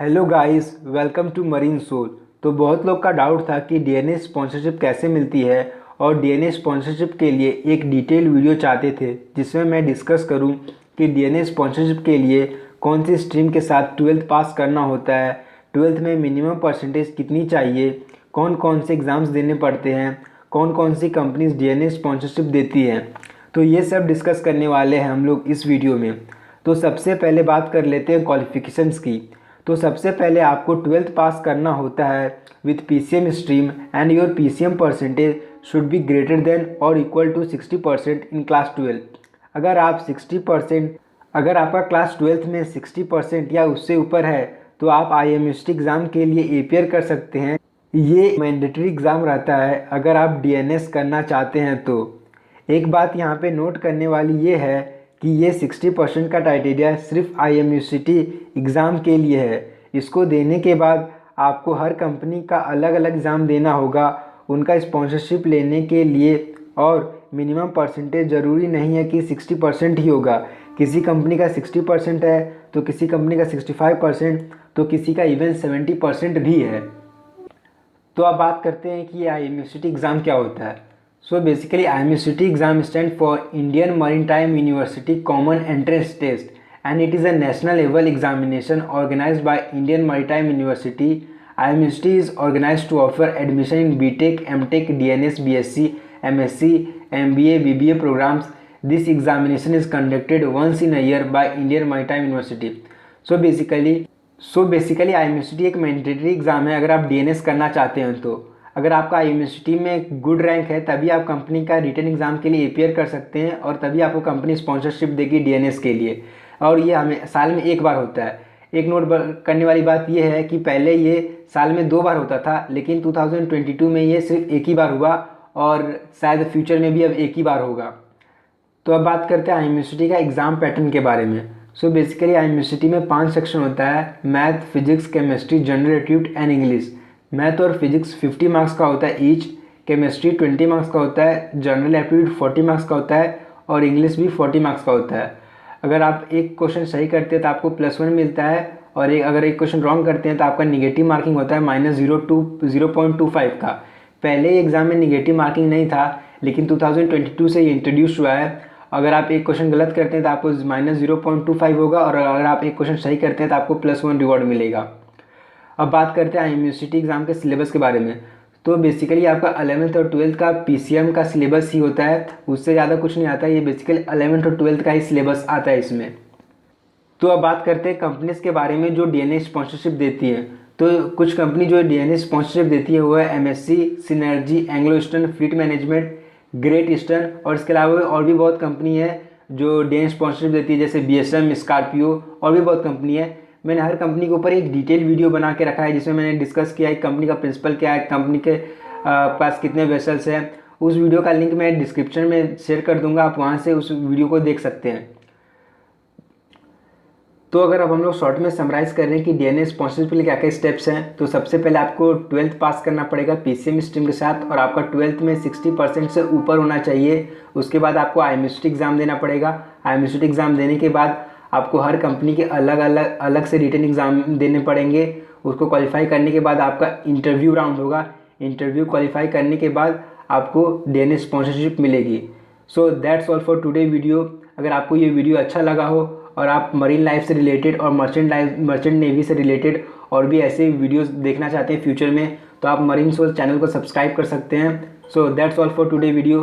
Hello guys, welcome to Marine Soul. तो बहुत लोग का डाउट था कि डीएनए स्पॉन्सरशिप कैसे मिलती है और डीएनए स्पॉन्सरशिप के लिए एक डिटेल वीडियो चाहते थे जिसमें मैं डिस्कस करूं कि डीएनए स्पॉन्सरशिप के लिए कौन सी स्ट्रीम के साथ 12th पास करना होता है, 12th में मिनिमम परसेंटेज कितनी चाहिए, कौन कौन से एग्ज़ाम्स देने पड़ते हैं, कौन कौन सी कंपनीज डीएनए स्पॉन्सरशिप देती हैं। तो ये सब डिस्कस करने वाले हैं हम लोग इस वीडियो में। तो सबसे पहले बात कर लेते हैं क्वालिफ़िकेशंस की। तो सबसे पहले आपको 12th पास करना होता है with PCM stream and your PCM percentage should be greater than और इक्वल टू 60% इन क्लास 12। अगर आप 60% अगर आपका क्लास 12th में 60% या उससे ऊपर है तो आप आईएमएसटी एग्ज़ाम के लिए अपियर कर सकते हैं। ये मैंडेटरी एग्ज़ाम रहता है अगर आप डीएनएस करना चाहते हैं तो। एक बात यहाँ पे नोट करने वाली ये है कि ये 60% का क्राइटेरिया सिर्फ आईएमयूसीटी एग्ज़ाम के लिए है। इसको देने के बाद आपको हर कंपनी का अलग अलग एग्ज़ाम देना होगा उनका स्पॉन्सरशिप लेने के लिए, और मिनिमम परसेंटेज ज़रूरी नहीं है कि 60% ही होगा। किसी कंपनी का 60% है तो किसी कंपनी का 65%, तो किसी का इवन 70% भी है। तो अब बात करते हैं कि ये आईएमयूसीटी एग्ज़ाम क्या होता है। So basically IMUCT exam stands for Indian Maritime University Common Entrance Test and it is a national level examination organized by Indian Maritime University. IMUCT is organized to offer admission in BTech, MTech, DNS, BSc, MSc, MBA, BBA programs. This examination is conducted once in a year by Indian Maritime University. So basically IMUCT एक mandatory exam है अगर आप DNS करना चाहते हैं तो। अगर आपका यूनिवर्सिटी में गुड रैंक है तभी आप कंपनी का रिटन एग्ज़ाम के लिए अपियर कर सकते हैं और तभी आपको कंपनी स्पॉन्सरशिप देगी डीएनएस के लिए। और ये हमें साल में एक बार होता है। एक नोट करने वाली बात ये है कि पहले ये साल में 2 बार होता था, लेकिन 2022 में ये सिर्फ एक ही बार हुआ और शायद फ्यूचर में भी अब एक ही बार होगा। तो अब बात करते हैं यूनिवर्सिटी का एग्ज़ाम पैटर्न के बारे में। सो बेसिकली यूनिवर्सिटी में 5 सेक्शन होता है: math, physics, chemistry, general aptitude and English. Math और फिजिक्स 50 मार्क्स का होता है ईच, केमिस्ट्री 20 मार्क्स का होता है, जनरल एप्टीट्यूड 40 मार्क्स का होता है और इंग्लिश भी 40 मार्क्स का होता है। अगर आप एक क्वेश्चन सही करते हैं तो आपको +1 मिलता है और अगर एक क्वेश्चन रॉन्ग करते हैं तो आपका निगेटिव मार्किंग होता है -0.25 का। पहले एग्ज़ाम में निगेटिव मार्किंग नहीं था, लेकिन 2022 से ये इंट्रोड्यूस हुआ है। अगर आप एक क्वेश्चन गलत करते हैं तो आपको -0.25 होगा और अगर आप एक क्वेश्चन सही करते हैं तो आपको +1 रिवॉर्ड मिलेगा। अब बात करते हैं यूनिवर्सिटी एग्ज़ाम के सिलेबस के बारे में। तो बेसिकली आपका 11th और 12th का पीसीएम का सिलेबस ही होता है, उससे ज़्यादा कुछ नहीं आता है। ये बेसिकली 11th और 12th का ही सिलेबस आता है इसमें। तो अब बात करते हैं कंपनीज के बारे में जो डीएनए स्पॉन्सरशिप देती है। तो कुछ कंपनी जो डीएनए स्पॉन्सरशिप देती है वो है MSc, synergy, Anglo eastern, fleet management, great eastern, और इसके अलावा और भी बहुत कंपनी है जो डीएनए स्पॉन्सरशिप देती है, जैसे बीएसएम, स्कॉर्पियो, और भी बहुत कंपनी है। मैंने हर कंपनी के ऊपर एक डिटेल वीडियो बना के रखा है जिसमें मैंने डिस्कस किया है कंपनी का प्रिंसिपल क्या है, कंपनी के पास कितने वेसल्स हैं। उस वीडियो का लिंक मैं डिस्क्रिप्शन में शेयर कर दूंगा, आप वहां से उस वीडियो को देख सकते हैं। तो अगर अब हम लोग शॉर्ट में समराइज़ कर रहे हैं कि डीएनए स्पॉन्सरशिप के लिए क्या क्या स्टेप्स हैं, तो सबसे पहले आपको 12th पास करना पड़ेगा पीसीएम स्ट्रीम के साथ और आपका 12th में 60% से ऊपर होना चाहिए। उसके बाद आपको आईएमयूसीटी एग्ज़ाम देना पड़ेगा। आईएमयूसीटी एग्ज़ाम देने के बाद आपको हर कंपनी के अलग से रिटन एग्ज़ाम देने पड़ेंगे। उसको क्वालिफाई करने के बाद आपका इंटरव्यू राउंड होगा। इंटरव्यू क्वालिफाई करने के बाद आपको डीएनए स्पॉन्सरशिप मिलेगी। So that's all for today video. अगर आपको ये वीडियो अच्छा लगा हो और आप मरीन लाइफ से रिलेटेड और मर्चेंट नेवी से रिलेटेड और भी ऐसे वीडियोस देखना चाहते हैं फ्यूचर में, तो आप मरीन सोल चैनल को सब्सक्राइब कर सकते हैं। So that's all for today video.